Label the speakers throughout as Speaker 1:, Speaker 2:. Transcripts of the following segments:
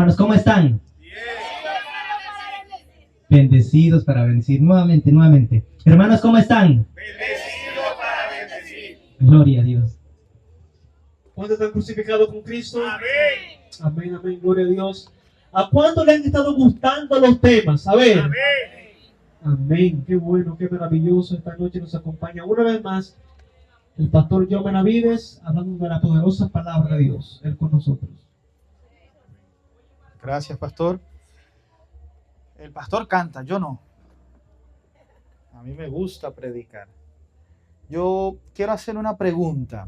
Speaker 1: Hermanos, ¿cómo están? Bendecidos para bendecir. Nuevamente. Hermanos, ¿cómo están?
Speaker 2: Bendecidos para bendecir.
Speaker 1: Gloria a Dios.
Speaker 3: ¿Cuántos están crucificados con Cristo?
Speaker 2: Amén.
Speaker 3: Amén, amén, gloria a Dios. ¿A cuántos le han estado gustando los temas? A ver.
Speaker 2: Amén.
Speaker 3: Amén, qué bueno, qué maravilloso. Esta noche nos acompaña una vez más el pastor John Benavides, hablando de la poderosa palabra de Dios. Él con nosotros.
Speaker 4: Gracias, pastor. El pastor canta, yo no. A mí me gusta predicar. Yo quiero hacer una pregunta.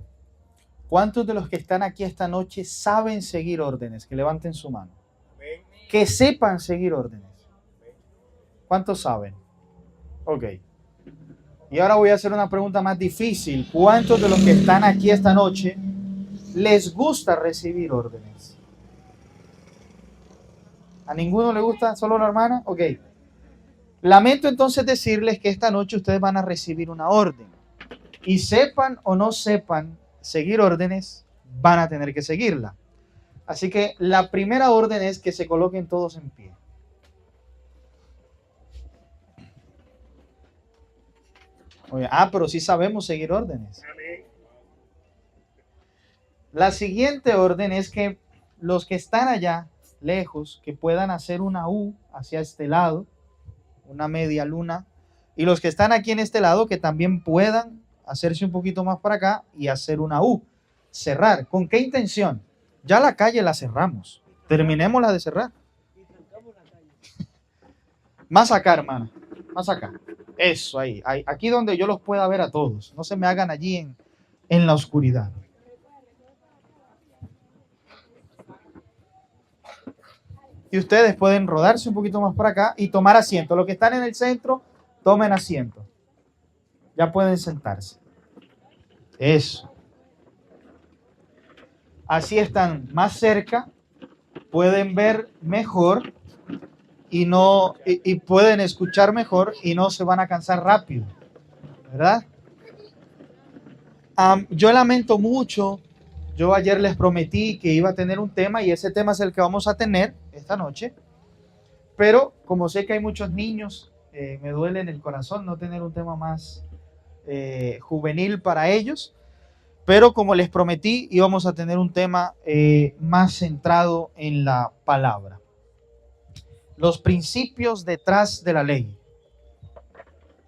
Speaker 4: ¿Cuántos de los que están aquí esta noche saben seguir órdenes? Que levanten su mano.
Speaker 2: Amén.
Speaker 4: Que sepan seguir órdenes. ¿Cuántos saben? Ok. Y ahora voy a hacer una pregunta más difícil. ¿Cuántos de los que están aquí esta noche les gusta recibir órdenes? ¿A ninguno le gusta? ¿Solo a la hermana? Ok. Lamento entonces decirles que esta noche ustedes van a recibir una orden. Y sepan o no sepan seguir órdenes, van a tener que seguirla. Así que la primera orden es que se coloquen todos en pie. Oye, pero sí sabemos seguir órdenes.
Speaker 2: Amén.
Speaker 4: La siguiente orden es que los que están allá lejos, que puedan hacer una U hacia este lado, una media luna, y los que están aquí en este lado, que también puedan hacerse un poquito más para acá y hacer una U, cerrar. ¿Con qué intención? Ya la calle la cerramos, terminémosla de cerrar. Más acá, hermana, más acá. Eso, ahí, aquí donde yo los pueda ver a todos, no se me hagan allí en la oscuridad. Y ustedes pueden rodarse un poquito más para acá y tomar asiento. Los que están en el centro, tomen asiento. Ya pueden sentarse. Eso. Así están más cerca, pueden ver mejor y pueden escuchar mejor y no se van a cansar rápido, ¿verdad? Yo lamento mucho. Yo ayer les prometí que iba a tener un tema y ese tema es el que vamos a tener esta noche. Pero como sé que hay muchos niños, me duele en el corazón no tener un tema más juvenil para ellos. Pero como les prometí, íbamos a tener un tema más centrado en la palabra. Los principios detrás de la ley.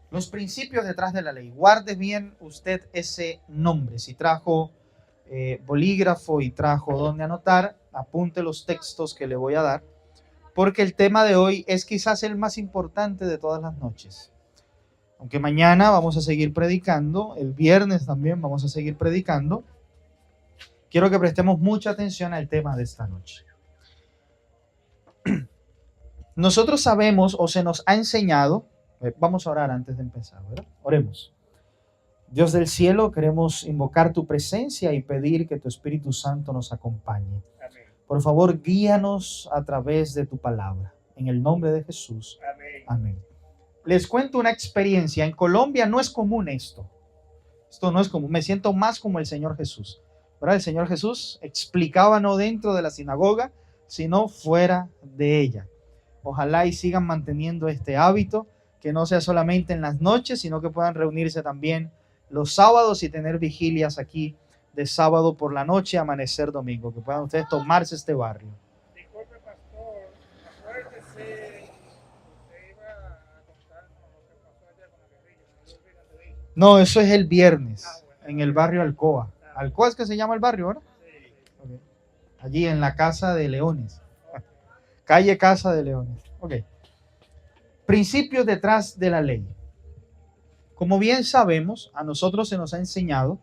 Speaker 4: Los principios detrás de la ley. Guarde bien usted ese nombre. Si trajo bolígrafo y trajo donde anotar, apunte los textos que le voy a dar, porque el tema de hoy es quizás el más importante de todas las noches. Aunque mañana vamos a seguir predicando, el viernes también vamos a seguir predicando, quiero que prestemos mucha atención al tema de esta noche. Nosotros sabemos o se nos ha enseñado, vamos a orar antes de empezar, ¿verdad? Oremos. Dios del cielo, queremos invocar tu presencia y pedir que tu Espíritu Santo nos acompañe.
Speaker 2: Amén.
Speaker 4: Por favor, guíanos a través de tu palabra. En el nombre de Jesús.
Speaker 2: Amén.
Speaker 4: Amén. Les cuento una experiencia. En Colombia no es común esto. Esto no es común. Me siento más como el Señor Jesús. ¿Verdad? El Señor Jesús explicaba no dentro de la sinagoga, sino fuera de ella. Ojalá y sigan manteniendo este hábito, que no sea solamente en las noches, sino que puedan reunirse también los sábados y tener vigilias aquí de sábado por la noche, amanecer domingo, que puedan ustedes tomarse este barrio.
Speaker 2: Disculpe, pastor, acuérdese, usted iba a contarnos lo que pasó allá con la guerrilla. No se olviden de eso.
Speaker 4: No, eso es el viernes,
Speaker 2: Bueno.
Speaker 4: en el barrio Alcoa. Alcoa es que se llama el barrio, ¿verdad?
Speaker 2: Sí.
Speaker 4: Okay. Allí en la Casa de Leones. Calle Casa de Leones. Ok. Principios detrás de la ley. Como bien sabemos, a nosotros se nos ha enseñado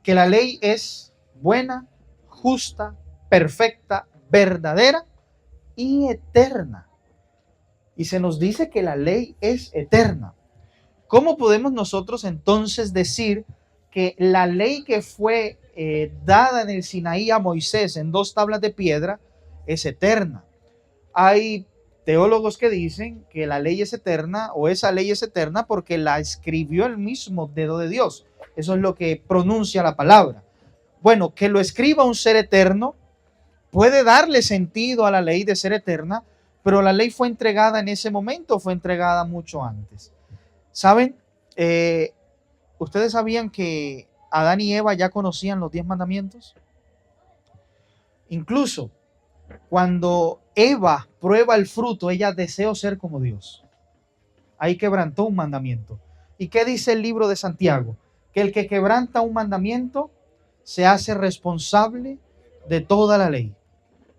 Speaker 4: que la ley es buena, justa, perfecta, verdadera y eterna. Y se nos dice que la ley es eterna. ¿Cómo podemos nosotros entonces decir que la ley que fue dada en el Sinaí a Moisés en 2 tablas de piedra es eterna? Hay teólogos que dicen que la ley es eterna o esa ley es eterna porque la escribió el mismo dedo de Dios. Eso es lo que pronuncia la palabra. Bueno, que lo escriba un ser eterno puede darle sentido a la ley de ser eterna, pero la ley fue entregada en ese momento, fue entregada mucho antes. ¿Saben? ¿Ustedes sabían que Adán y Eva ya conocían los 10 mandamientos? Incluso cuando Eva prueba el fruto, ella deseó ser como Dios. Ahí quebrantó un mandamiento. ¿Y qué dice el libro de Santiago? Que el que quebranta un mandamiento se hace responsable de toda la ley.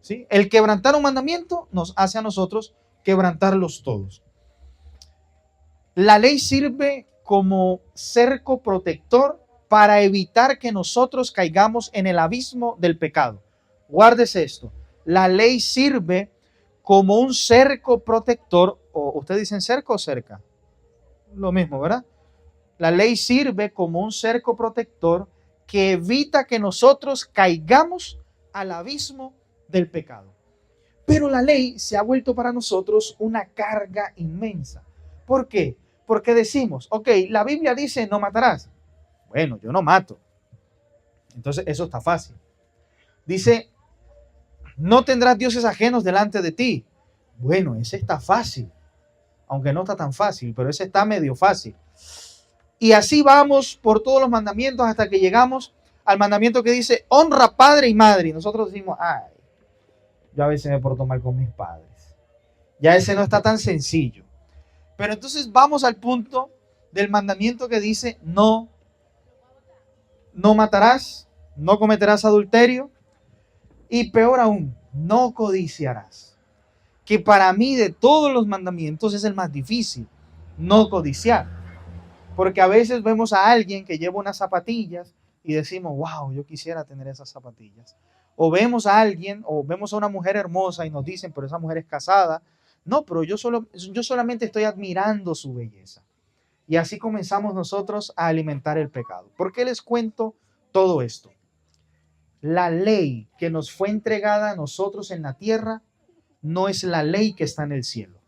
Speaker 4: ¿Sí? El quebrantar un mandamiento nos hace a nosotros quebrantarlos todos. La ley sirve como cerco protector para evitar que nosotros caigamos en el abismo del pecado. Guárdese esto. La ley sirve como un cerco protector, o ustedes dicen cerco o cerca. Lo mismo, ¿verdad? La ley sirve como un cerco protector que evita que nosotros caigamos al abismo del pecado. Pero la ley se ha vuelto para nosotros una carga inmensa. ¿Por qué? Porque decimos, ok, la Biblia dice no matarás. Bueno, yo no mato. Entonces eso está fácil. Dice, no tendrás dioses ajenos delante de ti. Bueno, ese está fácil. Aunque no está tan fácil, pero ese está medio fácil. Y así vamos por todos los mandamientos hasta que llegamos al mandamiento que dice, honra padre y madre. Y nosotros decimos, ay, yo a veces me porto mal con mis padres. Ya ese no está tan sencillo. Pero entonces vamos al punto del mandamiento que dice, no matarás, no cometerás adulterio y peor aún, no codiciarás. Que para mí de todos los mandamientos es el más difícil, no codiciar. Porque a veces vemos a alguien que lleva unas zapatillas y decimos, wow, yo quisiera tener esas zapatillas. O vemos a alguien, o vemos a una mujer hermosa y nos dicen, pero esa mujer es casada. No, pero yo solamente estoy admirando su belleza. Y así comenzamos nosotros a alimentar el pecado. ¿Por qué les cuento todo esto? La ley que nos fue entregada a nosotros en la tierra no es la ley que está en el cielo.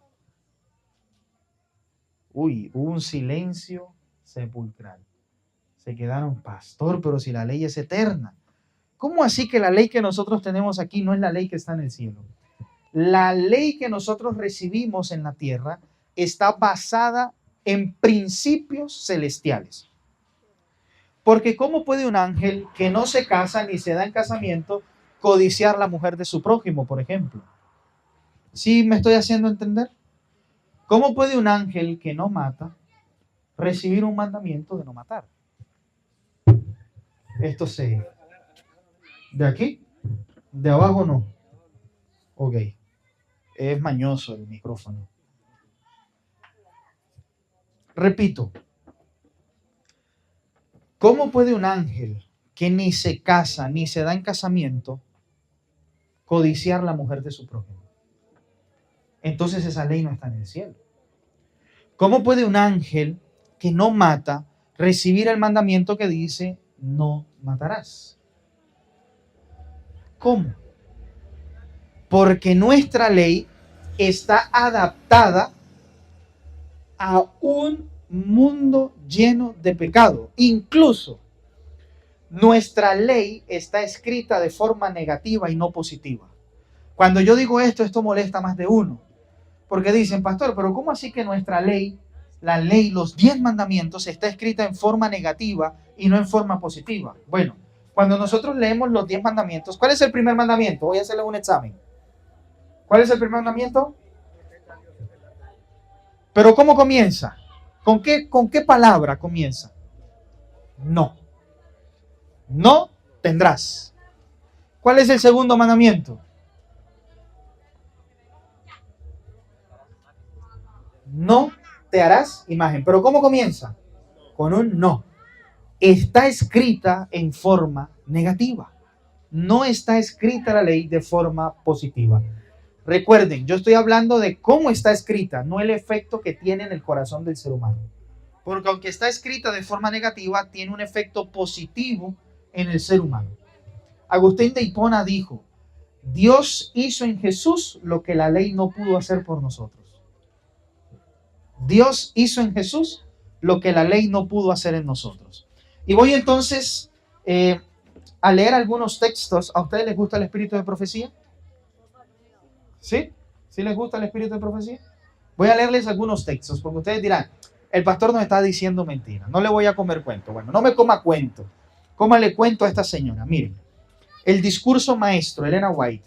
Speaker 4: Uy, hubo un silencio sepulcral. Se quedaron, pastor, pero si la ley es eterna. ¿Cómo así que la ley que nosotros tenemos aquí no es la ley que está en el cielo? La ley que nosotros recibimos en la tierra está basada en principios celestiales. Porque ¿cómo puede un ángel que no se casa ni se da en casamiento codiciar la mujer de su prójimo, por ejemplo? ¿Sí me estoy haciendo entender? ¿Cómo puede un ángel que no mata recibir un mandamiento de no matar? Esto se... ¿De aquí? ¿De abajo no? Ok. Es mañoso el micrófono. Repito. ¿Cómo puede un ángel que ni se casa ni se da en casamiento codiciar la mujer de su prójimo? Entonces esa ley no está en el cielo. ¿Cómo puede un ángel que no mata recibir el mandamiento que dice no matarás? ¿Cómo? Porque nuestra ley está adaptada a un mundo lleno de pecado. Incluso nuestra ley está escrita de forma negativa y no positiva. Cuando yo digo esto molesta a más de uno. Porque dicen, pastor, pero ¿cómo así que nuestra ley, la ley, los 10 mandamientos, está escrita en forma negativa y no en forma positiva? Bueno, cuando nosotros leemos los 10 mandamientos, ¿cuál es el primer mandamiento? Voy a hacerle un examen. ¿Cuál es el primer mandamiento? Pero ¿cómo comienza? ¿Con qué palabra comienza? No. No tendrás. ¿Cuál es el segundo mandamiento? No te harás imagen. ¿Pero cómo comienza? Con un no. Está escrita en forma negativa. No está escrita la ley de forma positiva. Recuerden, yo estoy hablando de cómo está escrita, no el efecto que tiene en el corazón del ser humano. Porque aunque está escrita de forma negativa, tiene un efecto positivo en el ser humano. Agustín de Hipona dijo, Dios hizo en Jesús lo que la ley no pudo hacer por nosotros. Dios hizo en Jesús lo que la ley no pudo hacer en nosotros. Y voy entonces a leer algunos textos. ¿A ustedes les gusta el espíritu de profecía? ¿Sí? ¿Sí les gusta el espíritu de profecía? Voy a leerles algunos textos, porque ustedes dirán, el pastor nos está diciendo mentira, no le voy a comer cuento. Bueno, no me coma cuento, cómale cuento a esta señora. Miren, el discurso maestro, Elena White.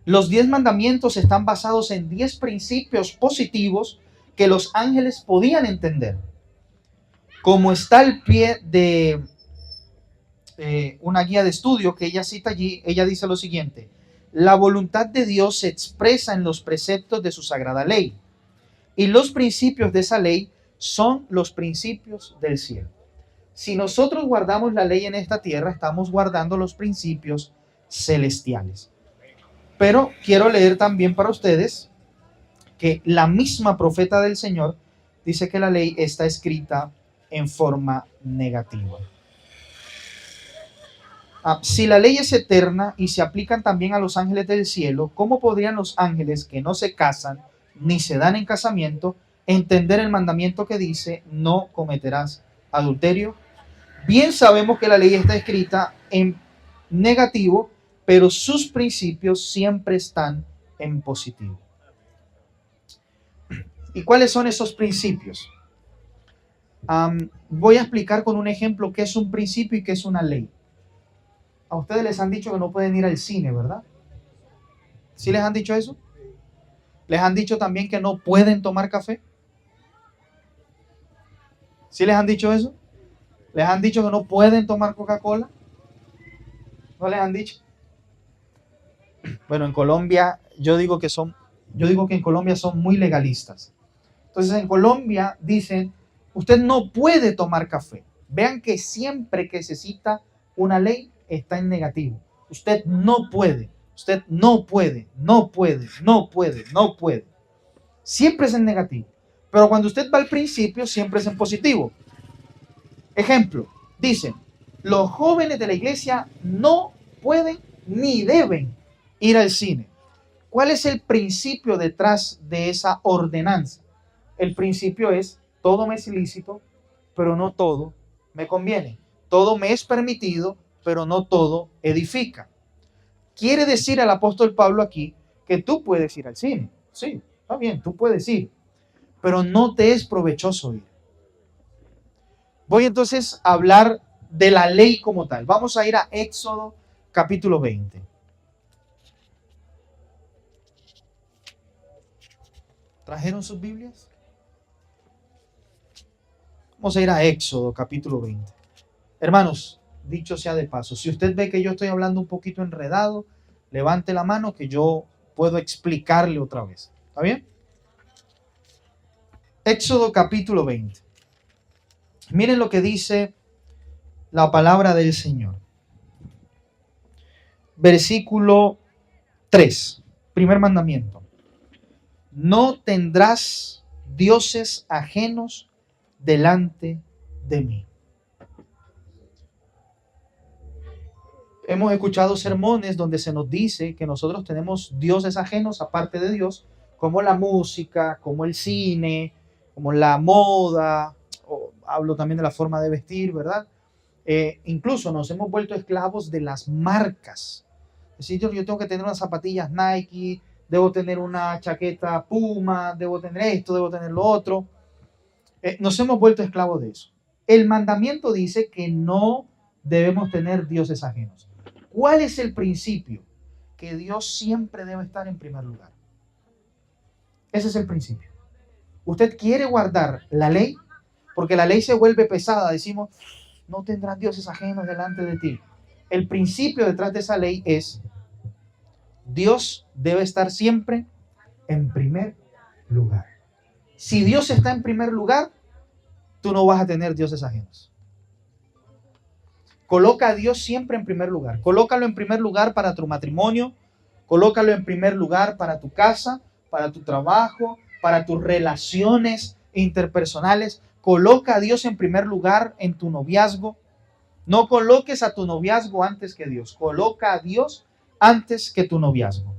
Speaker 4: Los 10 mandamientos están basados en 10 principios positivos que los ángeles podían entender. Como está al pie de una guía de estudio que ella cita allí, ella dice lo siguiente: la voluntad de Dios se expresa en los preceptos de su sagrada ley, y los principios de esa ley son los principios del cielo. Si nosotros guardamos la ley en esta tierra, estamos guardando los principios celestiales. Pero quiero leer también para ustedes que la misma profeta del Señor dice que la ley está escrita en forma negativa. Si la ley es eterna y se aplican también a los ángeles del cielo, ¿cómo podrían los ángeles que no se casan ni se dan en casamiento entender el mandamiento que dice no cometerás adulterio? Bien sabemos que la ley está escrita en negativo, pero sus principios siempre están en positivo. ¿Y cuáles son esos principios? Voy a explicar con un ejemplo qué es un principio y qué es una ley. A ustedes les han dicho que no pueden ir al cine, ¿verdad? ¿Sí les han dicho eso? ¿Les han dicho también que no pueden tomar café? ¿Sí les han dicho eso? ¿Les han dicho que no pueden tomar Coca-Cola? ¿No les han dicho? Bueno, en Colombia yo digo que en Colombia son muy legalistas. Entonces en Colombia dicen, usted no puede tomar café. Vean que siempre que se cita una ley está en negativo. Usted no puede, usted no puede, no puede, no puede, no puede. Siempre es en negativo. Pero cuando usted va al principio, siempre es en positivo. Ejemplo, dicen, los jóvenes de la iglesia no pueden ni deben ir al cine. ¿Cuál es el principio detrás de esa ordenanza? El principio es, todo me es ilícito, pero no todo me conviene. Todo me es permitido, pero no todo edifica. Quiere decir el apóstol Pablo aquí que tú puedes ir al cine. Sí, está bien, tú puedes ir, pero no te es provechoso ir. Voy entonces a hablar de la ley como tal. Vamos a ir a Éxodo capítulo 20. ¿Trajeron sus Biblias? Vamos a ir a Éxodo capítulo 20. Hermanos, dicho sea de paso, si usted ve que yo estoy hablando un poquito enredado, levante la mano que yo puedo explicarle otra vez. ¿Está bien? Éxodo capítulo 20. Miren lo que dice la palabra del Señor. Versículo 3. Primer mandamiento. No tendrás dioses ajenos delante de mí. Hemos escuchado sermones donde se nos dice que nosotros tenemos dioses ajenos aparte de Dios, como la música, como el cine, como la moda, o hablo también de la forma de vestir, ¿verdad? Incluso nos hemos vuelto esclavos de las marcas. Es decir, yo tengo que tener unas zapatillas Nike, debo tener una chaqueta Puma, debo tener esto, debo tener lo otro. Nos hemos vuelto esclavos de eso. El mandamiento dice que no debemos tener dioses ajenos. ¿Cuál es el principio? Que Dios siempre debe estar en primer lugar. Ese es el principio. Usted quiere guardar la ley, porque la ley se vuelve pesada. Decimos, no tendrás dioses ajenos delante de ti. El principio detrás de esa ley es, Dios debe estar siempre en primer lugar. Si Dios está en primer lugar, tú no vas a tener dioses ajenos. Coloca a Dios siempre en primer lugar. Colócalo en primer lugar para tu matrimonio. Colócalo en primer lugar para tu casa, para tu trabajo, para tus relaciones interpersonales. Coloca a Dios en primer lugar en tu noviazgo. No coloques a tu noviazgo antes que Dios. Coloca a Dios antes que tu noviazgo.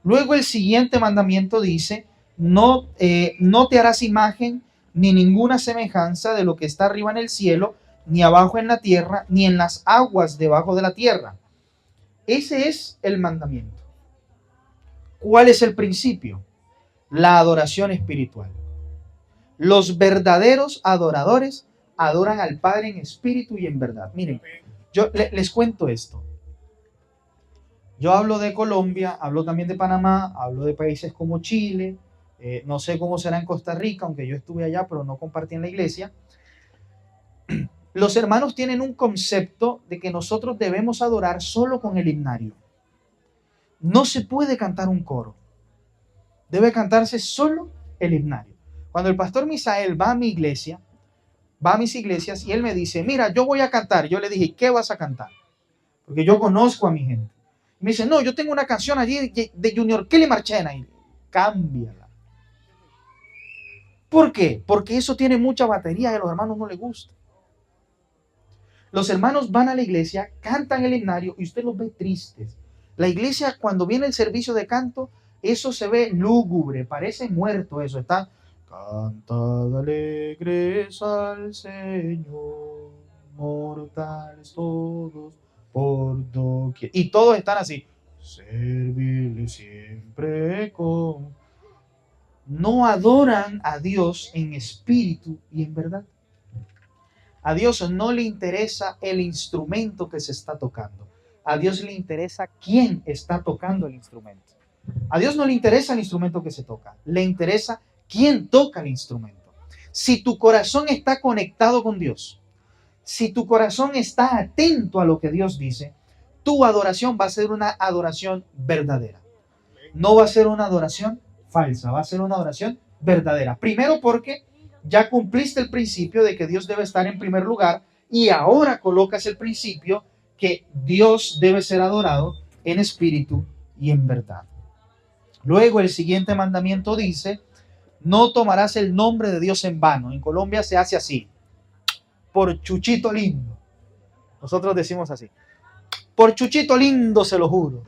Speaker 4: Luego el siguiente mandamiento dice, no te harás imagen ni ninguna semejanza de lo que está arriba en el cielo, ni abajo en la tierra, ni en las aguas debajo de la tierra. Ese es el mandamiento. ¿Cuál es el principio? La adoración espiritual. Los verdaderos adoradores adoran al Padre en espíritu y en verdad. Miren, yo les cuento esto. Yo hablo de Colombia, hablo también de Panamá, hablo de países como Chile, no sé cómo será en Costa Rica, aunque yo estuve allá, pero no compartí en la iglesia. Los hermanos tienen un concepto de que nosotros debemos adorar solo con el himnario. No se puede cantar un coro. Debe cantarse solo el himnario. Cuando el pastor Misael va a mi iglesia, va a mis iglesias y él me dice, mira, yo voy a cantar. Yo le dije, ¿qué vas a cantar? Porque yo conozco a mi gente. Y me dice, no, yo tengo una canción allí de Junior Kelly Marchena. Y cámbiala. ¿Por qué? Porque eso tiene mucha batería y a los hermanos no les gusta. Los hermanos van a la iglesia, cantan el himnario y usted los ve tristes. La iglesia, cuando viene el servicio de canto, eso se ve lúgubre, parece muerto eso. Está, cantad alegres al Señor, mortales todos por doquier. Y todos están así, servirle siempre con... No adoran a Dios en espíritu y en verdad. A Dios no le interesa el instrumento que se está tocando. A Dios le interesa quién está tocando el instrumento. A Dios no le interesa el instrumento que se toca. Le interesa quién toca el instrumento. Si tu corazón está conectado con Dios, si tu corazón está atento a lo que Dios dice, tu adoración va a ser una adoración verdadera. No va a ser una adoración falsa, va a ser una adoración verdadera. Primero porque ya cumpliste el principio de que Dios debe estar en primer lugar y ahora colocas el principio que Dios debe ser adorado en espíritu y en verdad. Luego el siguiente mandamiento dice, no tomarás el nombre de Dios en vano. En Colombia se hace así, por chuchito lindo. Nosotros decimos así, por chuchito lindo se lo juro.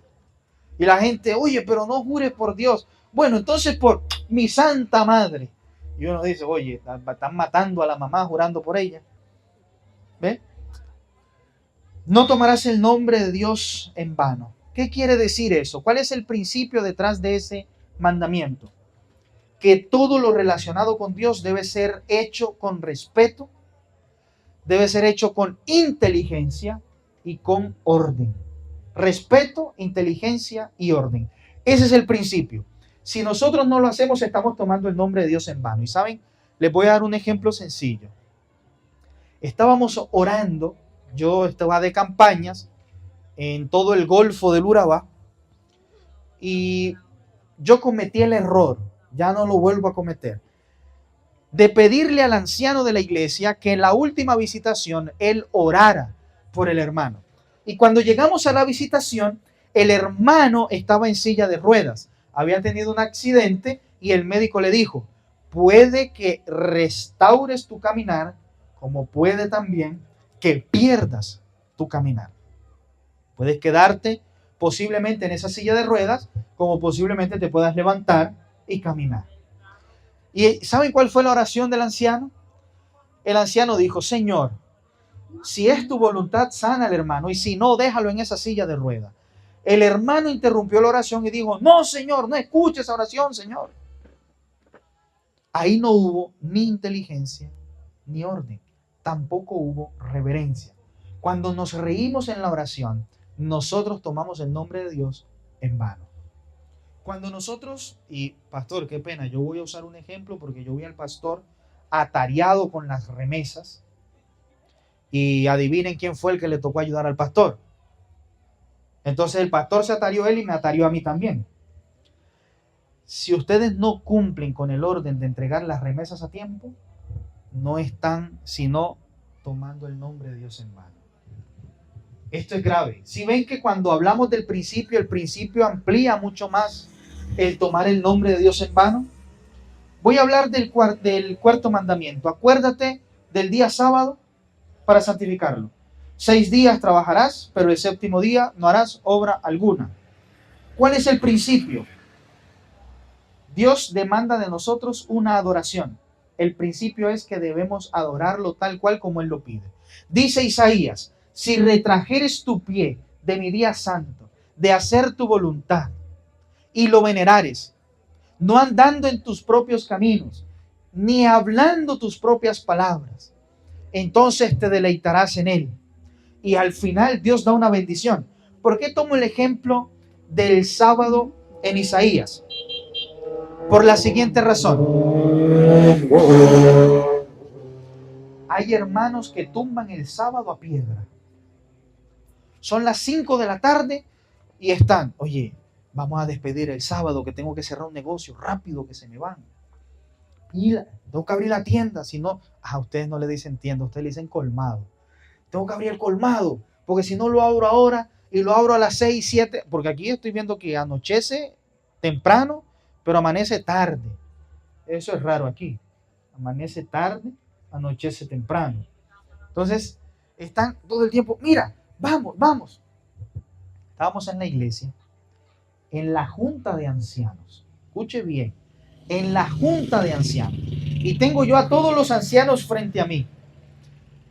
Speaker 4: Y la gente, oye, pero no jures por Dios. Bueno, entonces por mi santa madre. Y uno dice, oye, están matando a la mamá jurando por ella. ¿Ve? No tomarás el nombre de Dios en vano. ¿Qué quiere decir eso? ¿Cuál es el principio detrás de ese mandamiento? Que todo lo relacionado con Dios debe ser hecho con respeto, debe ser hecho con inteligencia y con orden. Respeto, inteligencia y orden. Ese es el principio. Si nosotros no lo hacemos, estamos tomando el nombre de Dios en vano. Y saben, les voy a dar un ejemplo sencillo. Estábamos orando, yo estaba de campañas en todo el Golfo del Urabá y yo cometí el error, ya no lo vuelvo a cometer, de pedirle al anciano de la iglesia que en la última visitación él orara por el hermano. Y cuando llegamos a la visitación, el hermano estaba en silla de ruedas. Había tenido un accidente y el médico le dijo, puede que restaures tu caminar, como puede también que pierdas tu caminar. Puedes quedarte posiblemente en esa silla de ruedas, como posiblemente te puedas levantar y caminar. ¿Y saben cuál fue la oración del anciano? El anciano dijo, Señor, si es tu voluntad, sana al hermano, y si no, déjalo en esa silla de ruedas. El hermano interrumpió la oración y dijo, no, Señor, no escuche esa oración, Señor. Ahí no hubo ni inteligencia ni orden, tampoco hubo reverencia. Cuando nos reímos en la oración, nosotros tomamos el nombre de Dios en vano. Cuando nosotros, y pastor, qué pena, yo voy a usar un ejemplo porque yo vi al pastor atareado con las remesas y adivinen quién fue el que le tocó ayudar al pastor. Entonces el pastor se atareó él y me atareó a mí también. Si ustedes no cumplen con el orden de entregar las remesas a tiempo, no están sino tomando el nombre de Dios en vano. Esto es grave. Si ven que cuando hablamos del principio, el principio amplía mucho más el tomar el nombre de Dios en vano. Voy a hablar del cuarto mandamiento. Acuérdate del día sábado para santificarlo. 6 días trabajarás, pero el séptimo día no harás obra alguna. ¿Cuál es el principio? Dios demanda de nosotros una adoración. el principio es que debemos adorarlo tal cual como Él lo pide. Dice Isaías, si retrajeres tu pie de mi día santo, de hacer tu voluntad, y lo venerares, no andando en tus propios caminos, ni hablando tus propias palabras, entonces te deleitarás en Él. Y al final Dios da una bendición. ¿Por qué tomo el ejemplo del sábado en Isaías? Por la siguiente razón. Hay hermanos que tumban el sábado a piedra. Son las 5 de la tarde y están, oye, vamos a despedir el sábado que tengo que cerrar un negocio, rápido que se me van. Y tengo que abrir la tienda, si no, a ustedes no le dicen tienda, ustedes le dicen colmado. Tengo que abrir el colmado, porque si no lo abro ahora y lo abro a las 6, 7, porque aquí estoy viendo que anochece temprano, pero amanece tarde. Eso es raro aquí. Amanece tarde, anochece temprano. Entonces, están todo el tiempo, mira, vamos, vamos. Estábamos en la iglesia, en la junta de ancianos. Escuche bien, en la junta de ancianos. Y tengo yo a todos los ancianos frente a mí.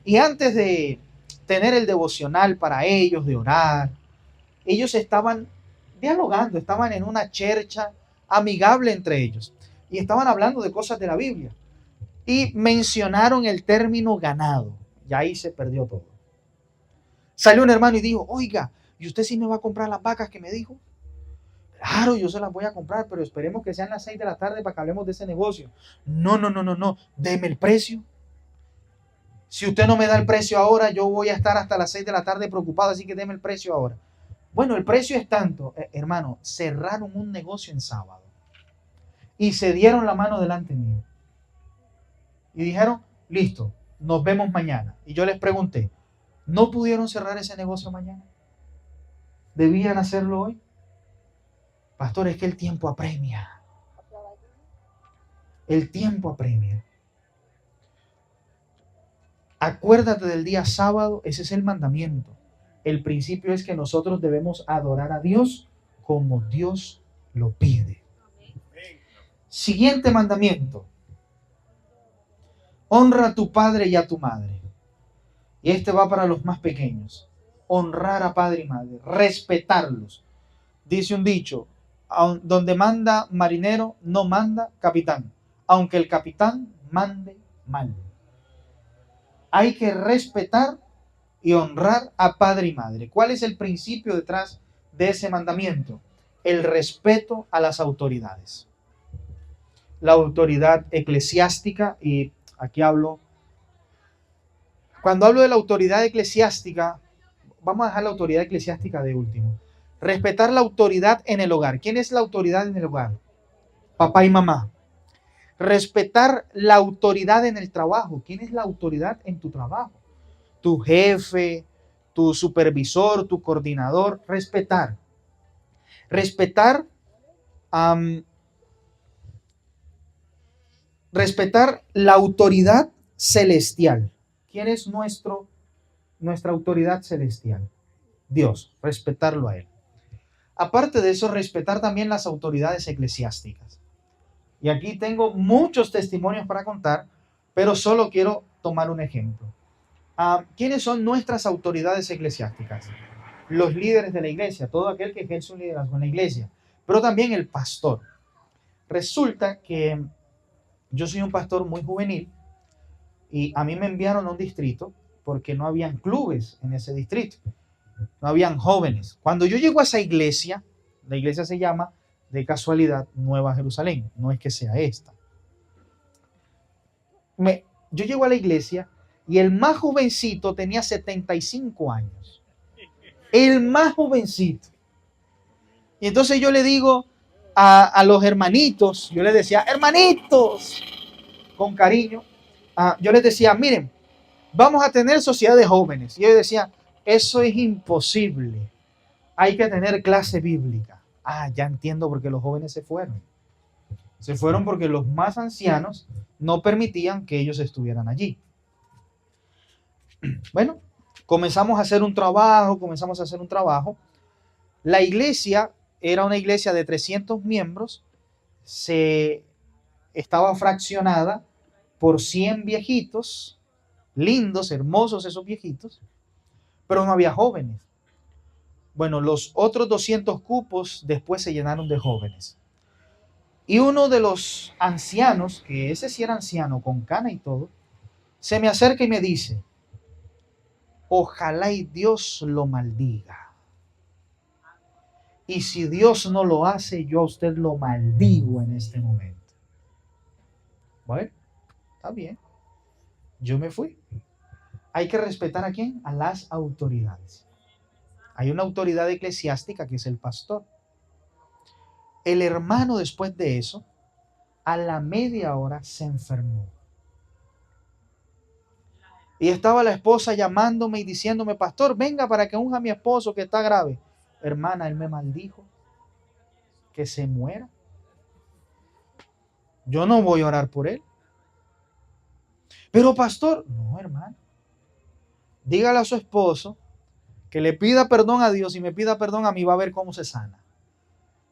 Speaker 4: Y antes de tener el devocional para ellos, de orar, ellos estaban dialogando, estaban en una chercha amigable entre ellos. Y estaban hablando de cosas de la Biblia. Y mencionaron el término ganado. Y ahí se perdió todo. Salió un hermano y dijo, oiga, ¿y usted sí me va a comprar las vacas que me dijo? Claro, yo se las voy a comprar, pero esperemos que sean las 6 de la tarde para que hablemos de ese negocio. No, deme el precio. Si usted no me da el precio ahora, yo voy a estar hasta las 6 de la tarde preocupado, así que deme el precio ahora. Bueno, el precio es tanto. Hermano, cerraron un negocio en sábado y se dieron la mano delante mío. Y dijeron, listo, nos vemos mañana. Y yo les pregunté, ¿no pudieron cerrar ese negocio mañana? ¿Debían hacerlo hoy? Pastor, es que el tiempo apremia. El tiempo apremia. Acuérdate del día sábado, ese es el mandamiento. El principio es que nosotros debemos adorar a Dios como Dios lo pide. Siguiente mandamiento. Honra a tu padre y a tu madre. Y este va para los más pequeños. Honrar a padre y madre, respetarlos. Dice un dicho, donde manda marinero, no manda capitán, aunque el capitán mande mal. Hay que respetar y honrar a padre y madre. ¿Cuál es el principio detrás de ese mandamiento? El respeto a las autoridades. La autoridad eclesiástica, y aquí hablo, cuando hablo de la autoridad eclesiástica, vamos a dejar la autoridad eclesiástica de último. Respetar la autoridad en el hogar. ¿Quién es la autoridad en el hogar? Papá y mamá. Respetar la autoridad en el trabajo. ¿Quién es la autoridad en tu trabajo? Tu jefe, tu supervisor, tu coordinador. Respetar. Respetar la autoridad celestial. ¿Quién es nuestra autoridad celestial? Dios. Respetarlo a Él. Aparte de eso, respetar también las autoridades eclesiásticas. Y aquí tengo muchos testimonios para contar, pero solo quiero tomar un ejemplo. ¿Quiénes son nuestras autoridades eclesiásticas? Los líderes de la iglesia, todo aquel que ejerce un liderazgo en la iglesia, pero también el pastor. Resulta que yo soy un pastor muy juvenil y a mí me enviaron a un distrito porque no habían clubes en ese distrito. No habían jóvenes. Cuando yo llego a esa iglesia, la iglesia se llama, de casualidad, Nueva Jerusalén. No es que sea esta. Yo llego a la iglesia y el más jovencito tenía 75 años. El más jovencito. Y entonces yo le digo a los hermanitos, yo les decía, hermanitos, con cariño, yo les decía, miren, vamos a tener sociedad de jóvenes. Y ellos decían, eso es imposible. Hay que tener clase bíblica. Ya entiendo por qué los jóvenes se fueron. Se fueron porque los más ancianos no permitían que ellos estuvieran allí. Bueno, comenzamos a hacer un trabajo. La iglesia era una iglesia de 300 miembros. Estaba fraccionada por 100 viejitos, lindos, hermosos esos viejitos, pero no había jóvenes. Bueno, los otros 200 cupos después se llenaron de jóvenes. Y uno de los ancianos, que ese sí era anciano, con cana y todo, se me acerca y me dice, ojalá y Dios lo maldiga. Y si Dios no lo hace, yo a usted lo maldigo en este momento. Bueno, está bien. Yo me fui. Hay que respetar ¿a quién? A las autoridades. Hay una autoridad eclesiástica que es el pastor. El hermano después de eso, a la media hora se enfermó. Y estaba la esposa llamándome y diciéndome, pastor, venga para que unja a mi esposo que está grave. Hermana, él me maldijo que se muera. Yo no voy a orar por él. Pero pastor, no, hermano. Dígale a su esposo que le pida perdón a Dios y me pida perdón a mí, va a ver cómo se sana.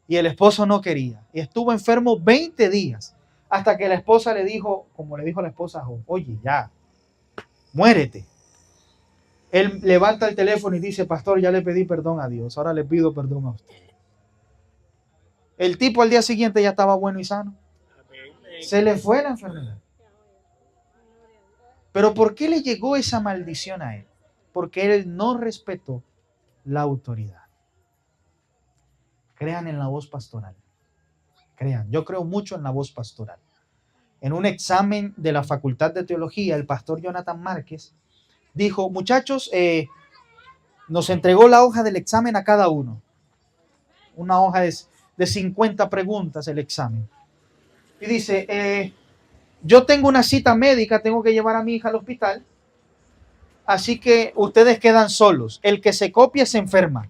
Speaker 4: Y el esposo no quería. Y estuvo enfermo 20 días. Hasta que la esposa le dijo, como le dijo la esposa a Job, oye, ya, muérete. Él levanta el teléfono y dice, pastor, ya le pedí perdón a Dios, ahora le pido perdón a usted. El tipo al día siguiente ya estaba bueno y sano. Se le fue la enfermedad. Pero ¿por qué le llegó esa maldición a él? Porque él no respetó la autoridad. Crean en la voz pastoral. Crean, yo creo mucho en la voz pastoral. En un examen de la Facultad de Teología, el pastor Jonathan Márquez dijo, muchachos, nos entregó la hoja del examen a cada uno. Una hoja de 50 preguntas el examen. Y dice, yo tengo una cita médica, tengo que llevar a mi hija al hospital, así que ustedes quedan solos. El que se copie se enferma.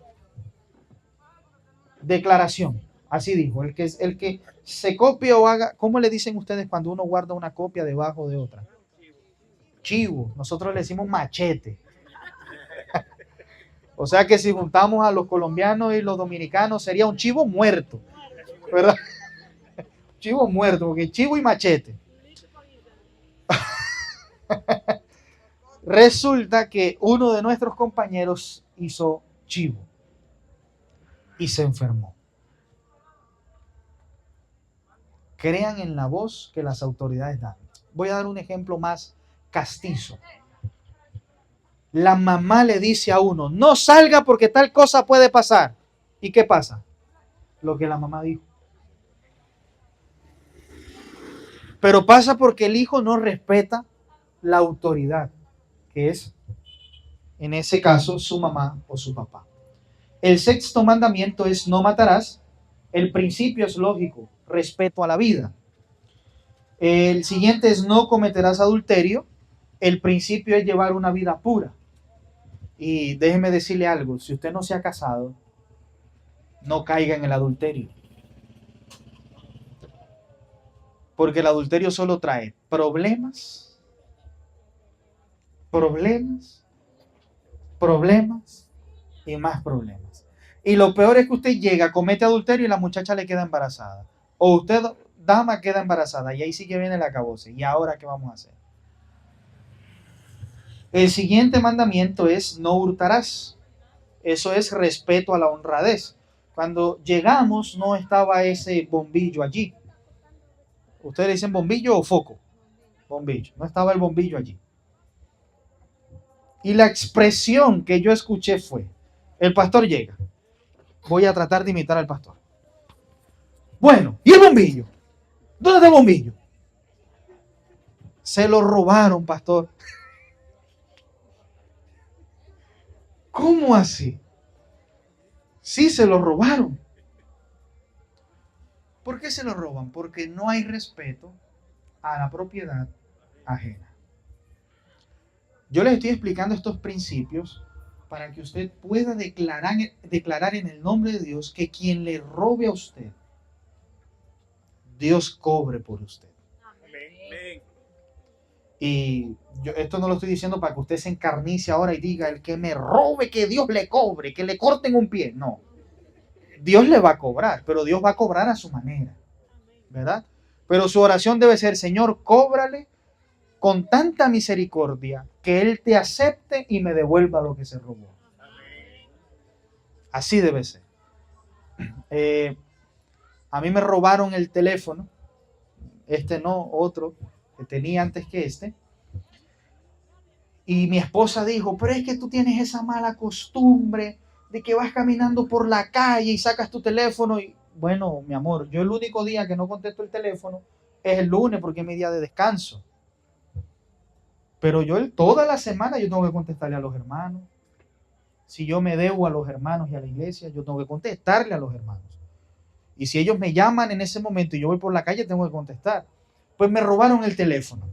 Speaker 4: Declaración, así dijo, el que se copie o haga, ¿cómo le dicen ustedes cuando uno guarda una copia debajo de otra? Chivo, nosotros le decimos machete. O sea que si juntamos a los colombianos y los dominicanos sería un chivo muerto, ¿verdad? Chivo muerto, porque chivo y machete. Resulta que uno de nuestros compañeros hizo chivo y se enfermó. Crean en la voz que las autoridades dan. Voy a dar un ejemplo más castizo. La mamá le dice a uno, no salga porque tal cosa puede pasar. ¿Y qué pasa? Lo que la mamá dijo. Pero pasa porque el hijo no respeta la autoridad, que es, en ese caso, su mamá o su papá. El sexto mandamiento es no matarás. El principio es lógico, respeto a la vida. El siguiente es no cometerás adulterio. El principio es llevar una vida pura. Y déjeme decirle algo, si usted no se ha casado, no caiga en el adulterio. Porque el adulterio solo trae problemas, y más problemas. Y lo peor es que usted llega, comete adulterio y la muchacha le queda embarazada. O usted, dama, queda embarazada y ahí sí que viene el acabose. ¿Y ahora qué vamos a hacer? El siguiente mandamiento es no hurtarás. Eso es respeto a la honradez. Cuando llegamos no estaba ese bombillo allí. ¿Ustedes le dicen bombillo o foco? Bombillo. No estaba el bombillo allí. Y la expresión que yo escuché fue, el pastor llega. Voy a tratar de imitar al pastor. Bueno, ¿y el bombillo? ¿Dónde está el bombillo? Se lo robaron, pastor. ¿Cómo así? Sí, se lo robaron. ¿Por qué se lo roban? Porque no hay respeto a la propiedad ajena. Yo les estoy explicando estos principios para que usted pueda declarar en el nombre de Dios que quien le robe a usted, Dios cobre por usted.
Speaker 2: Amén.
Speaker 4: Y yo esto no lo estoy diciendo para que usted se encarnice ahora y diga, el que me robe, que Dios le cobre, que le corten un pie. No. Dios le va a cobrar, pero Dios va a cobrar a su manera, ¿verdad? Pero su oración debe ser, Señor, cóbrale con tanta misericordia que Él te acepte y me devuelva lo que se robó. Así debe ser. A mí me robaron el teléfono, otro que tenía antes que este. Y mi esposa dijo, pero es que tú tienes esa mala costumbre de que vas caminando por la calle y sacas tu teléfono. Y bueno, mi amor, yo el único día que no contesto el teléfono es el lunes porque es mi día de descanso. Pero toda la semana yo tengo que contestarle a los hermanos. Si yo me debo a los hermanos y a la iglesia, yo tengo que contestarle a los hermanos. Y si ellos me llaman en ese momento y yo voy por la calle, tengo que contestar. Pues me robaron el teléfono.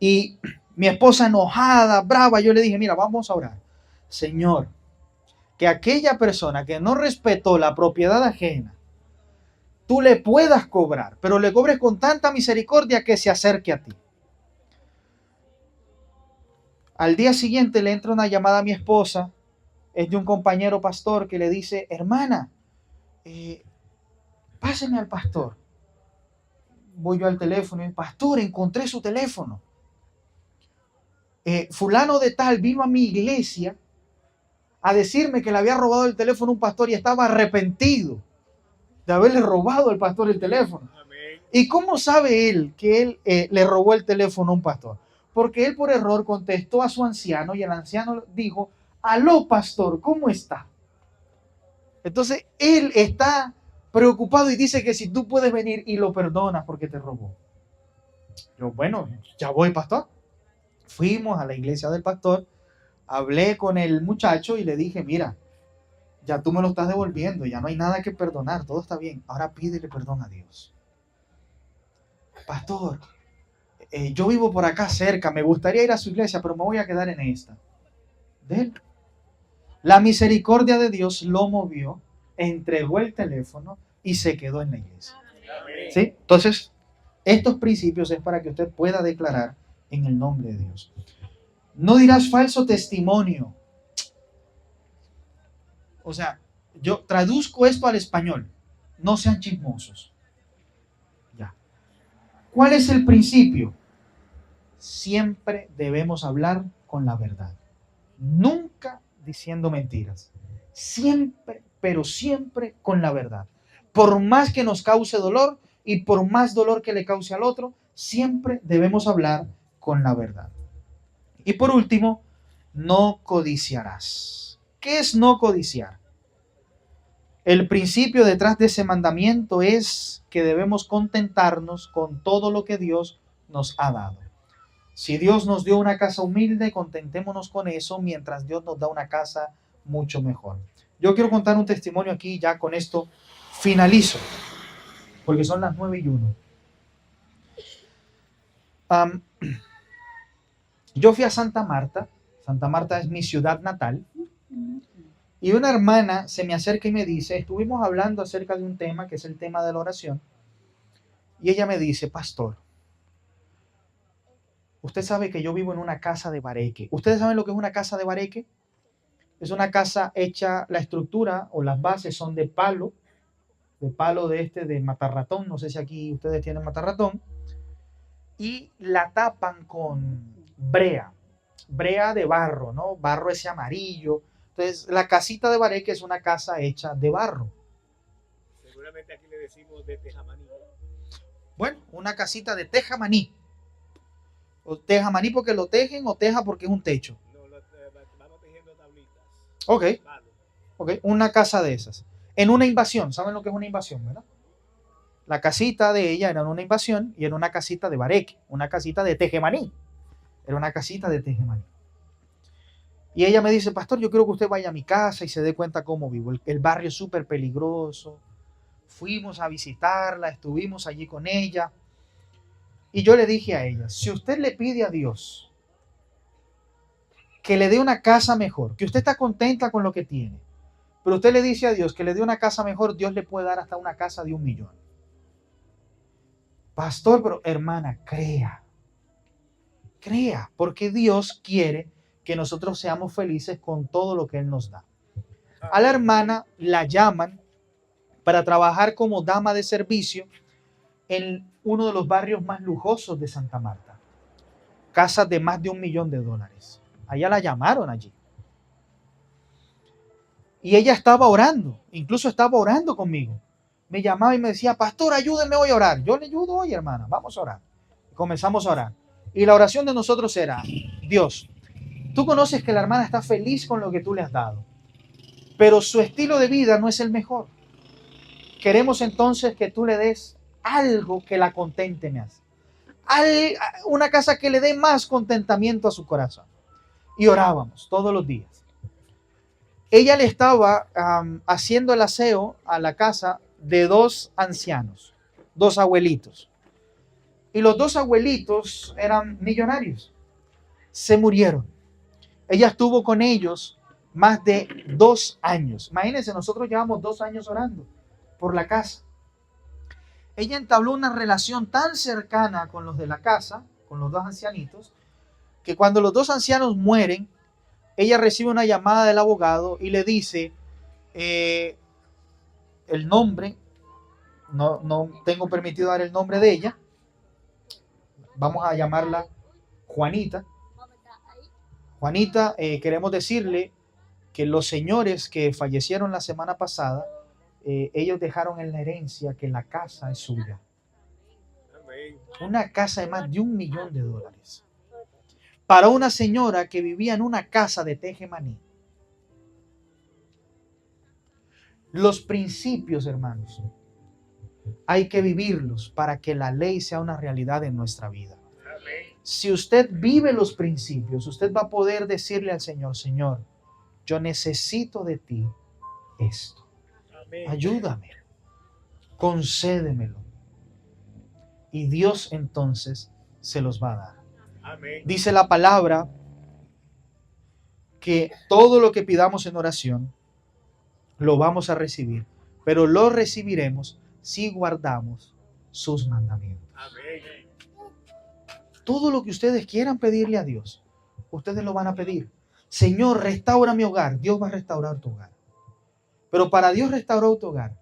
Speaker 4: Y mi esposa enojada, brava, yo le dije, mira, vamos a orar. Señor, que aquella persona que no respetó la propiedad ajena, tú le puedas cobrar, pero le cobres con tanta misericordia que se acerque a ti. Al día siguiente le entra una llamada a mi esposa, es de un compañero pastor que le dice, hermana, páseme al pastor. Voy yo al teléfono y pastor, encontré su teléfono. Fulano de tal vino a mi iglesia a decirme que le había robado el teléfono a un pastor y estaba arrepentido de haberle robado al pastor el teléfono. Amén. ¿Y cómo sabe él que él le robó el teléfono a un pastor? Porque él por error contestó a su anciano y el anciano dijo, aló pastor, ¿cómo está? Entonces él está preocupado y dice que si tú puedes venir y lo perdonas porque te robó. Yo, bueno, ya voy pastor. Fuimos a la iglesia del pastor, hablé con el muchacho y le dije, mira, ya tú me lo estás devolviendo, ya no hay nada que perdonar, todo está bien, ahora pídele perdón a Dios. Pastor, yo vivo por acá cerca, me gustaría ir a su iglesia, pero me voy a quedar en esta. De él. La misericordia de Dios lo movió, entregó el teléfono y se quedó en la iglesia. ¿Sí? Entonces, estos principios es para que usted pueda declarar en el nombre de Dios. No dirás falso testimonio. O sea, yo traduzco esto al español. No sean chismosos. Ya. ¿Cuál es el principio? Siempre debemos hablar con la verdad. Nunca diciendo mentiras. Siempre, pero siempre con la verdad. Por más que nos cause dolor y por más dolor que le cause al otro, siempre debemos hablar con la verdad. Y por último, no codiciarás. ¿Qué es no codiciar? El principio detrás de ese mandamiento es que debemos contentarnos con todo lo que Dios nos ha dado. Si Dios nos dio una casa humilde, contentémonos con eso mientras Dios nos da una casa mucho mejor. Yo quiero contar un testimonio aquí, ya con esto finalizo, porque son las 9:01. Yo fui a Santa Marta. Santa Marta es mi ciudad natal. Y una hermana se me acerca y me dice, estuvimos hablando acerca de un tema que es el tema de la oración. Y ella me dice, pastor, usted sabe que yo vivo en una casa de bareque. ¿Ustedes saben lo que es una casa de bareque? Es una casa hecha, la estructura o las bases son de palo de matarratón. No sé si aquí ustedes tienen matarratón. Y la tapan con brea de barro, ¿no? Barro ese amarillo. Entonces, la casita de bareque es una casa hecha de barro.
Speaker 2: Seguramente aquí le decimos de tejamaní.
Speaker 4: Bueno, una casita de tejamaní. O tejamaní porque lo tejen o teja porque es un techo.
Speaker 2: No, vamos tejiendo tablitas.
Speaker 4: Ok, una casa de esas. En una invasión, ¿saben lo que es una invasión, verdad? La casita de ella era una invasión y era una casita de bareque, una casita de tejemaní. Era una casita de tejemaní. Y ella me dice, pastor, yo quiero que usted vaya a mi casa y se dé cuenta cómo vivo. El barrio es súper peligroso. Fuimos a visitarla, estuvimos allí con ella. Y yo le dije a ella, si usted le pide a Dios que le dé una casa mejor, que usted está contenta con lo que tiene, pero usted le dice a Dios que le dé una casa mejor, Dios le puede dar hasta una casa de 1 millón. Pastor, pero hermana, crea, porque Dios quiere que nosotros seamos felices con todo lo que Él nos da. A la hermana la llaman para trabajar como dama de servicio en uno de los barrios más lujosos de Santa Marta. casas de más de $1 millón. Allá la llamaron allí. Y ella estaba orando, incluso estaba orando conmigo. Me llamaba y me decía, pastor, ayúdeme hoy a orar. Yo le ayudo hoy, hermana, vamos a orar. Comenzamos a orar. Y la oración de nosotros era, Dios, tú conoces que la hermana está feliz con lo que tú le has dado, pero su estilo de vida no es el mejor. Queremos entonces que tú le des algo que la contente más. Una casa que le dé más contentamiento a su corazón. Y orábamos todos los días. Ella le estaba haciendo el aseo a la casa de 2 ancianos, 2 abuelitos. Y los 2 abuelitos eran millonarios. Se murieron. Ella estuvo con ellos más de 2 años. Imagínense, nosotros llevamos 2 años orando por la casa. Ella entabló una relación tan cercana con los de la casa, con los 2 ancianitos, que cuando los 2 ancianos mueren, ella recibe una llamada del abogado y le dice el nombre, no tengo permitido dar el nombre de ella, vamos a llamarla Juanita. Juanita, queremos decirle que los señores que fallecieron la semana pasada, ellos dejaron en la herencia que la casa es suya. Una casa de más de $1 millón. Para una señora que vivía en una casa de Tejemaní. Los principios, hermanos, hay que vivirlos para que la ley sea una realidad en nuestra vida. Si usted vive los principios, usted va a poder decirle al Señor, Señor, yo necesito de ti esto. Ayúdame, concédemelo. Y Dios entonces se los va a dar. Dice la palabra que todo lo que pidamos en oración lo vamos a recibir, pero lo recibiremos si guardamos sus mandamientos. Todo lo que ustedes quieran pedirle a Dios, ustedes lo van a pedir. Señor, restaura mi hogar. Dios va a restaurar tu hogar. Pero para Dios restaurar tu hogar,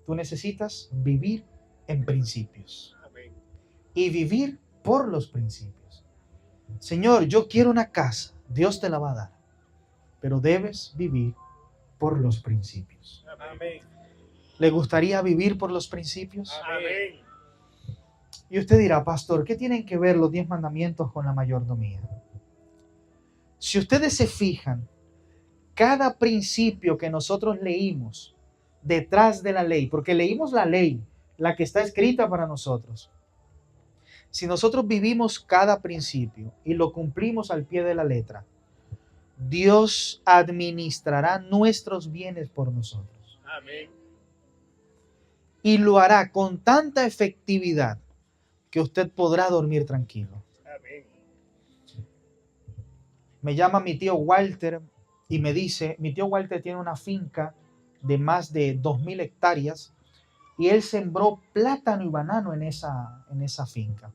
Speaker 4: tú necesitas vivir en principios. Y vivir por los principios. Señor, yo quiero una casa. Dios te la va a dar. Pero debes vivir por los principios. ¿Le gustaría vivir por los principios?
Speaker 2: Amén.
Speaker 4: Y usted dirá, pastor, ¿qué tienen que ver los 10 mandamientos con la mayordomía? Si ustedes se fijan, cada principio que nosotros leímos detrás de la ley, porque leímos la ley, la que está escrita para nosotros. Si nosotros vivimos cada principio y lo cumplimos al pie de la letra, Dios administrará nuestros bienes por nosotros.
Speaker 2: Amén.
Speaker 4: Y lo hará con tanta efectividad que usted podrá dormir tranquilo.
Speaker 2: Amén.
Speaker 4: Me llama mi tío Walter y me dice, mi tío Walter tiene una finca de más de 2,000 hectáreas y él sembró plátano y banano en esa finca.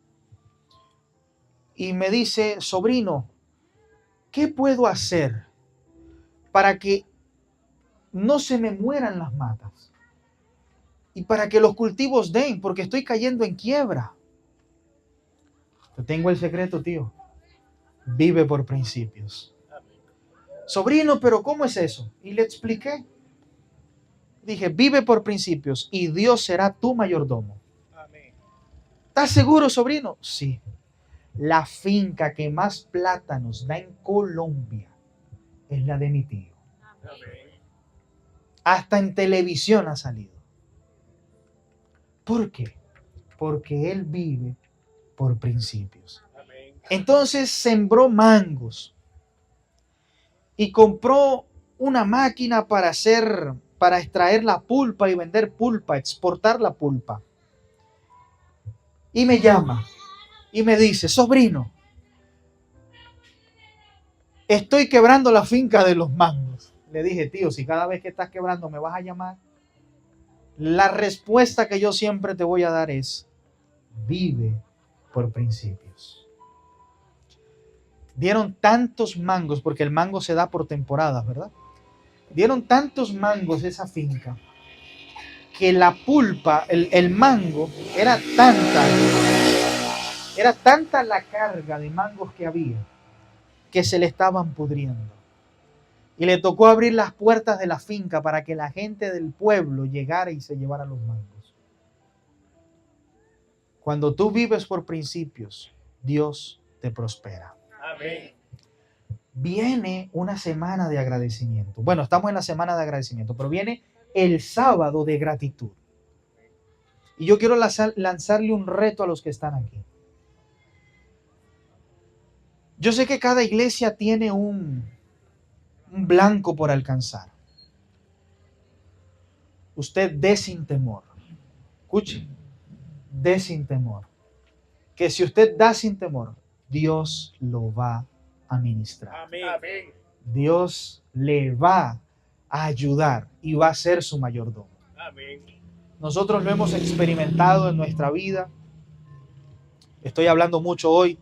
Speaker 4: Y me dice, sobrino, ¿qué puedo hacer para que no se me mueran las matas? Y para que los cultivos den, porque estoy cayendo en quiebra. Te tengo el secreto, tío. Vive por principios. Sobrino, pero ¿cómo es eso? Y le expliqué. Dije, vive por principios y Dios será tu mayordomo.
Speaker 2: Amén.
Speaker 4: ¿Estás seguro, sobrino? Sí. La finca que más plátanos da en Colombia es la de mi tío.
Speaker 2: Amén.
Speaker 4: Hasta en televisión ha salido. ¿Por qué? Porque él vive por principios.
Speaker 2: Amén.
Speaker 4: Entonces sembró mangos y compró una máquina para extraer la pulpa y vender pulpa, exportar la pulpa. Y me llama y me dice, sobrino, estoy quebrando la finca de los mangos. Le dije, tío, si cada vez que estás quebrando me vas a llamar, la respuesta que yo siempre te voy a dar es, vive por principios. Dieron tantos mangos, porque el mango se da por temporadas, ¿verdad? Dieron tantos mangos esa finca, que la pulpa, el mango, era tanta Era tanta la carga de mangos que había que se le estaban pudriendo. Y le tocó abrir las puertas de la finca para que la gente del pueblo llegara y se llevara los mangos. Cuando tú vives por principios, Dios te prospera.
Speaker 2: Amén.
Speaker 4: Viene una semana de agradecimiento. Bueno, estamos en la semana de agradecimiento, pero viene el sábado de gratitud. Y yo quiero lanzarle un reto a los que están aquí. Yo sé que cada iglesia tiene un blanco por alcanzar. Usted dé sin temor. Escuche, dé sin temor. Que si usted da sin temor, Dios lo va a ministrar.
Speaker 2: Amén. Amén.
Speaker 4: Dios le va a ayudar y va a ser su mayordomo.
Speaker 2: Amén.
Speaker 4: Nosotros lo hemos experimentado en nuestra vida. Estoy hablando mucho hoy,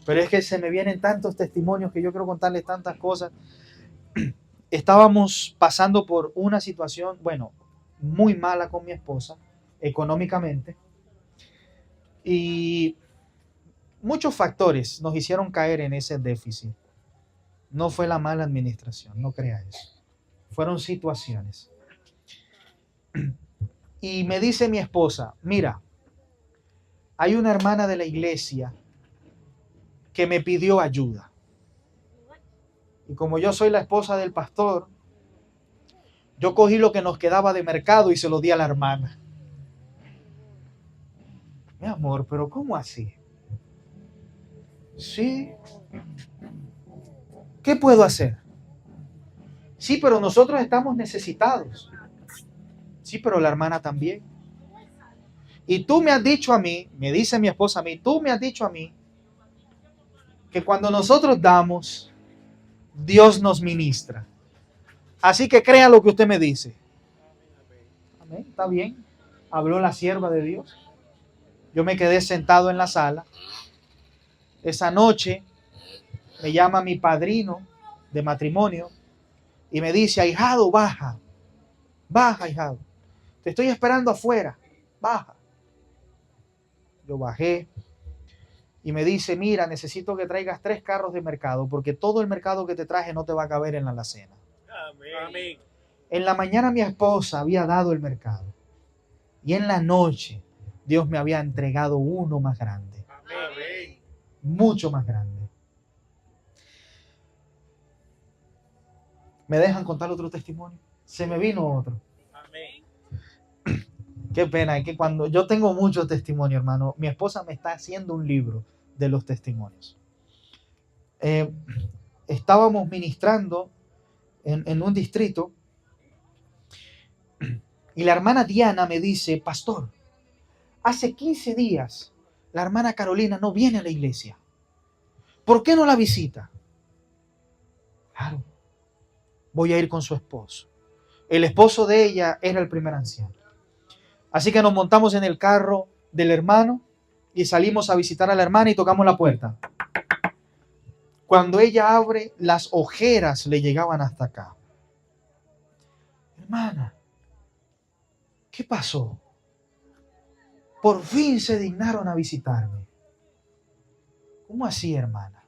Speaker 4: pero es que se me vienen tantos testimonios que yo quiero contarles tantas cosas. Estábamos pasando por una situación, bueno, muy mala con mi esposa, económicamente, y muchos factores nos hicieron caer en ese déficit. No fue la mala administración, no crea eso. Fueron situaciones. Y me dice mi esposa, mira, hay una hermana de la iglesia que me pidió ayuda. Y como yo soy la esposa del pastor, yo cogí lo que nos quedaba de mercado y se lo di a la hermana. Mi amor, pero ¿cómo así? Sí. ¿Qué puedo hacer? Sí, pero nosotros estamos necesitados. Sí, pero la hermana también. Y tú me has dicho a mí, me dice mi esposa a mí, tú me has dicho a mí que cuando nosotros damos, Dios nos ministra. Así que crea lo que usted me dice. Amén, está bien. Habló la sierva de Dios. Yo me quedé sentado en la sala. Esa noche me llama mi padrino de matrimonio y me dice, ahijado, baja. Baja, ahijado. Te estoy esperando afuera. Baja. Yo bajé y me dice, mira, necesito que traigas 3 carros de mercado porque todo el mercado que te traje no te va a caber en la alacena.
Speaker 2: Amén. Amén.
Speaker 4: En la mañana mi esposa había dado el mercado y en la noche Dios me había entregado uno más grande.
Speaker 2: Amén.
Speaker 4: Mucho más grande. ¿Me dejan contar otro testimonio? Se me vino otro.
Speaker 2: Amén.
Speaker 4: Qué pena, es que cuando yo tengo muchos testimonios, hermano, mi esposa me está haciendo un libro de los testimonios. Estábamos ministrando en un distrito y la hermana Diana me dice, pastor, hace 15 días la hermana Carolina no viene a la iglesia. ¿Por qué no la visita? Claro, voy a ir con su esposo. El esposo de ella era el primer anciano. Así que nos montamos en el carro del hermano y salimos a visitar a la hermana y tocamos la puerta. Cuando ella abre, las ojeras le llegaban hasta acá. Hermana, ¿qué pasó? Por fin se dignaron a visitarme. ¿Cómo así, hermana?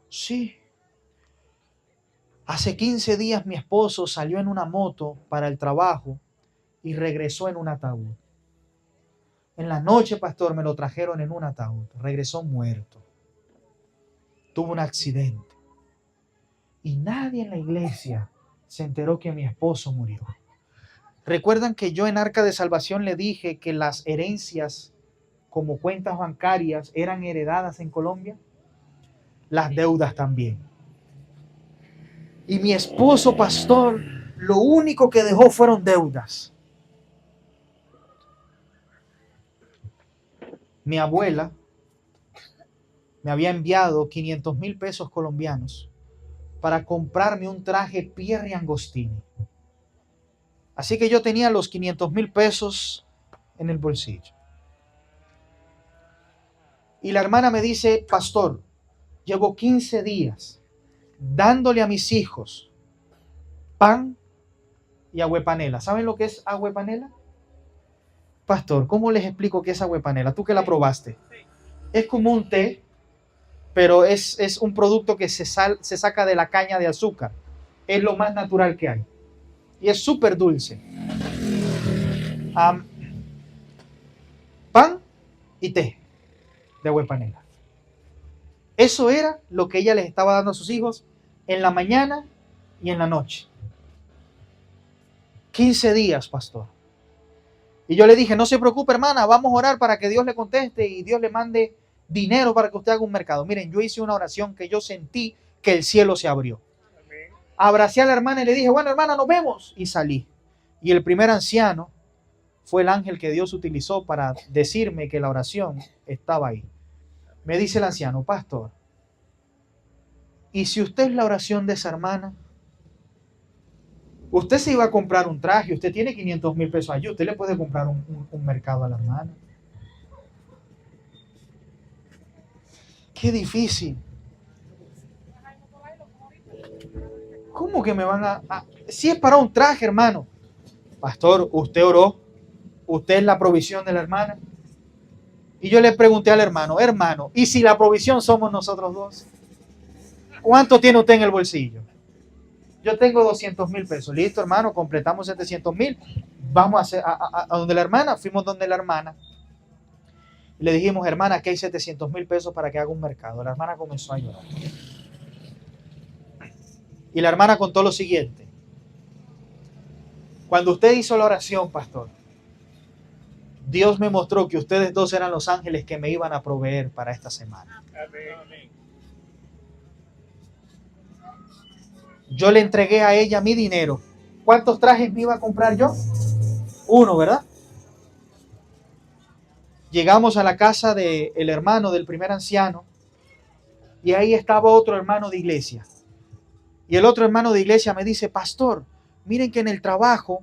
Speaker 4: Sí. Hace 15 días mi esposo salió en una moto para el trabajo y regresó en un ataúd. En la noche, pastor, me lo trajeron en un ataúd. Regresó muerto. Tuvo un accidente. Y nadie en la iglesia se enteró que mi esposo murió. ¿Recuerdan que yo en Arca de Salvación le dije que las herencias como cuentas bancarias eran heredadas en Colombia? Las deudas también. Y mi esposo, pastor, lo único que dejó fueron deudas. Mi abuela me había enviado 500,000 pesos colombianos para comprarme un traje Pierre Angostini. Así que yo tenía los 500,000 pesos en el bolsillo. Y la hermana me dice, pastor, llevo 15 días dándole a mis hijos pan y agüepanela. ¿Saben lo que es agüepanela? Pastor, ¿cómo les explico qué es agüepanela? Tú que la probaste. Es como un té, pero es un producto que se saca de la caña de azúcar. Es lo más natural que hay. Y es súper dulce. Pan y té de agua de panela. Eso era lo que ella les estaba dando a sus hijos en la mañana y en la noche. 15 días, pastor. Y yo le dije, no se preocupe, hermana, vamos a orar para que Dios le conteste y Dios le mande dinero para que usted haga un mercado. Miren, yo hice una oración que yo sentí que el cielo se abrió. Abracé a la hermana y le dije, bueno, hermana, nos vemos. Y salí. Y el primer anciano fue el ángel que Dios utilizó para decirme que la oración estaba ahí. Me dice el anciano, pastor, ¿y si usted es la oración de esa hermana? Usted se iba a comprar un traje, usted tiene 500,000 pesos allí, usted le puede comprar un mercado a la hermana. Qué difícil. ¿Cómo que me van a... Si es para un traje, hermano. Pastor, usted oró, usted es la provisión de la hermana. Y yo le pregunté al hermano, hermano, ¿y si la provisión somos nosotros dos? ¿Cuánto tiene usted en el bolsillo? Yo tengo 200,000 pesos. Listo, hermano, completamos 700,000. Vamos a donde la hermana. Fuimos donde la hermana. Y le dijimos, hermana, aquí hay 700,000 pesos para que haga un mercado. La hermana comenzó a llorar. Y la hermana contó lo siguiente. Cuando usted hizo la oración, pastor, Dios me mostró que ustedes dos eran los ángeles que me iban a proveer para esta semana. Amén. Yo le entregué a ella mi dinero. ¿Cuántos trajes me iba a comprar yo? Uno, ¿verdad? Llegamos a la casa del hermano del primer anciano y ahí estaba otro hermano de iglesia. Y el otro hermano de iglesia me dice, pastor, miren que en el trabajo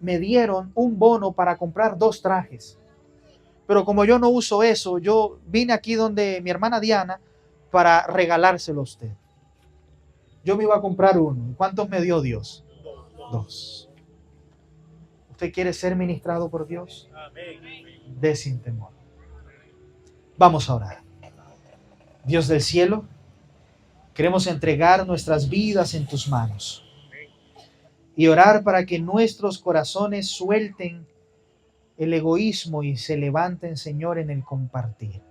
Speaker 4: me dieron un bono para comprar 2 trajes. Pero como yo no uso eso, yo vine aquí donde mi hermana Diana para regalárselo a usted. Yo me iba a comprar uno. ¿Cuántos me dio Dios? 2. ¿Usted quiere ser ministrado por Dios? De sin temor. Vamos a orar. Dios del cielo, queremos entregar nuestras vidas en tus manos y orar para que nuestros corazones suelten el egoísmo y se levanten, Señor, en el compartir.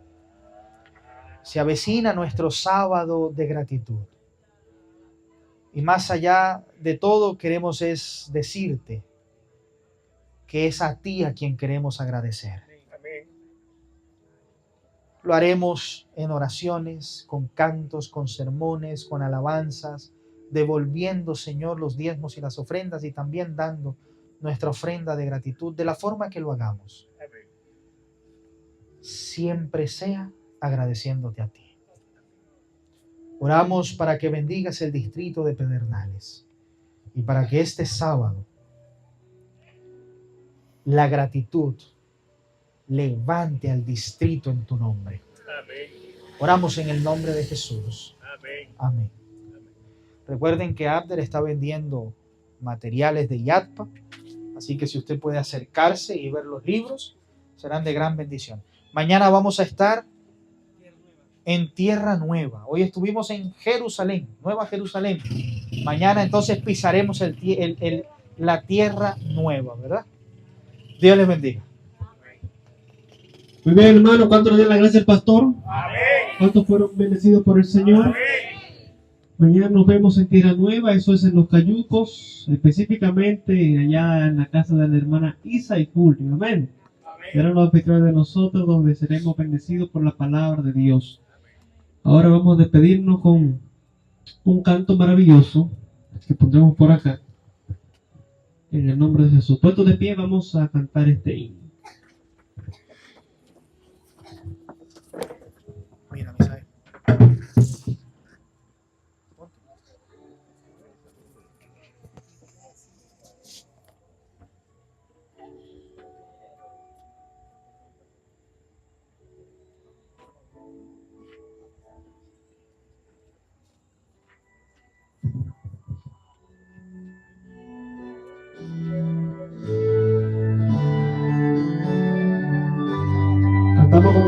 Speaker 4: Se avecina nuestro sábado de gratitud. Y más allá de todo, queremos es decirte que es a ti a quien queremos agradecer. Lo haremos en oraciones, con cantos, con sermones, con alabanzas, devolviendo, Señor, los diezmos y las ofrendas y también dando nuestra ofrenda de gratitud de la forma que lo hagamos. Siempre sea agradeciéndote a ti. Oramos para que bendigas el distrito de Pedernales y para que este sábado la gratitud levante al distrito en tu nombre. Oramos en el nombre de Jesús. Amén. Recuerden que Abder está vendiendo materiales de Yatpa, así que si usted puede acercarse y ver los libros, serán de gran bendición. Mañana vamos a estar en Tierra Nueva. Hoy estuvimos en Jerusalén, Nueva Jerusalén. Mañana entonces pisaremos la Tierra Nueva, ¿verdad? Dios les bendiga.
Speaker 3: Muy bien, hermano. ¿Cuántos le dan la gracia al pastor?
Speaker 2: Amén.
Speaker 3: ¿Cuántos fueron bendecidos por el Señor?
Speaker 2: Amén.
Speaker 3: Mañana nos vemos en Tierra Nueva, eso es en Los Cayucos, específicamente allá en la casa de la hermana Isa y Julio. Amén. Serán los anfitriones de nosotros, donde seremos bendecidos por la palabra de Dios. Ahora vamos a despedirnos con un canto maravilloso que pondremos por acá. En el nombre de Jesús. Puestos de pie, vamos a cantar este himno.
Speaker 4: Mira, Misael.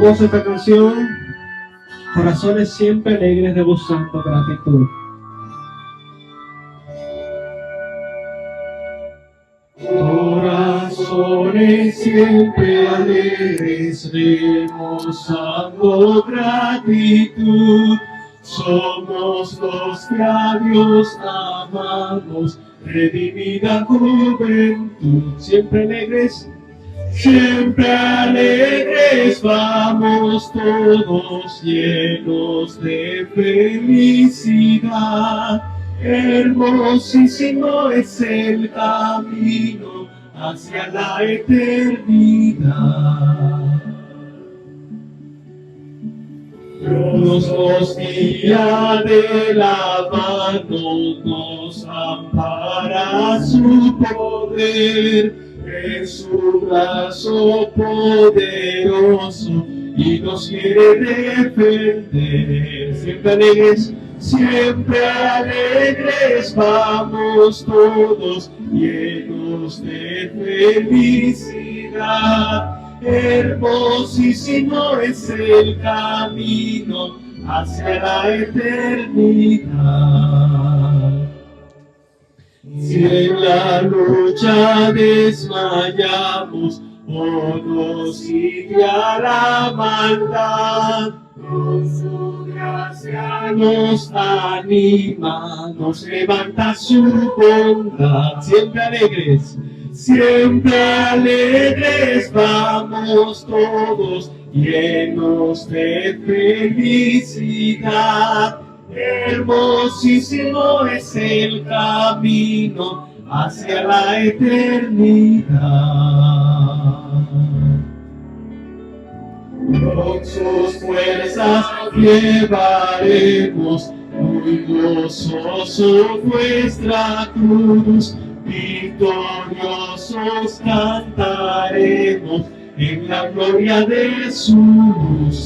Speaker 3: Hermosa esta canción. Corazones siempre alegres rebosando gratitud. Corazones siempre alegres rebosando gratitud. Somos los que a Dios amamos, redimida juventud. Siempre alegres. Siempre alegres vamos todos llenos de felicidad. Hermosísimo es el camino hacia la eternidad. Dios nos guía de la mano, nos ampara su poder. En su brazo poderoso y nos quiere defender. Siempre alegres vamos todos llenos de felicidad. Hermosísimo es el camino hacia la eternidad. Si en la lucha desmayamos o nos sigue la maldad, con su gracia nos anima, nos levanta su bondad. Siempre alegres vamos todos llenos de felicidad. Hermosísimo es el camino hacia la eternidad. Con sus fuerzas llevaremos muy gozoso nuestra cruz. Victoriosos cantaremos en la gloria de su luz.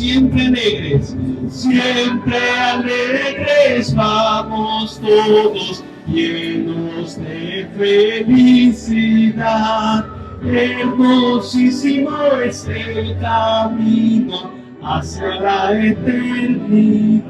Speaker 3: Siempre alegres vamos todos llenos de felicidad. Hermosísimo es el camino hacia la eternidad.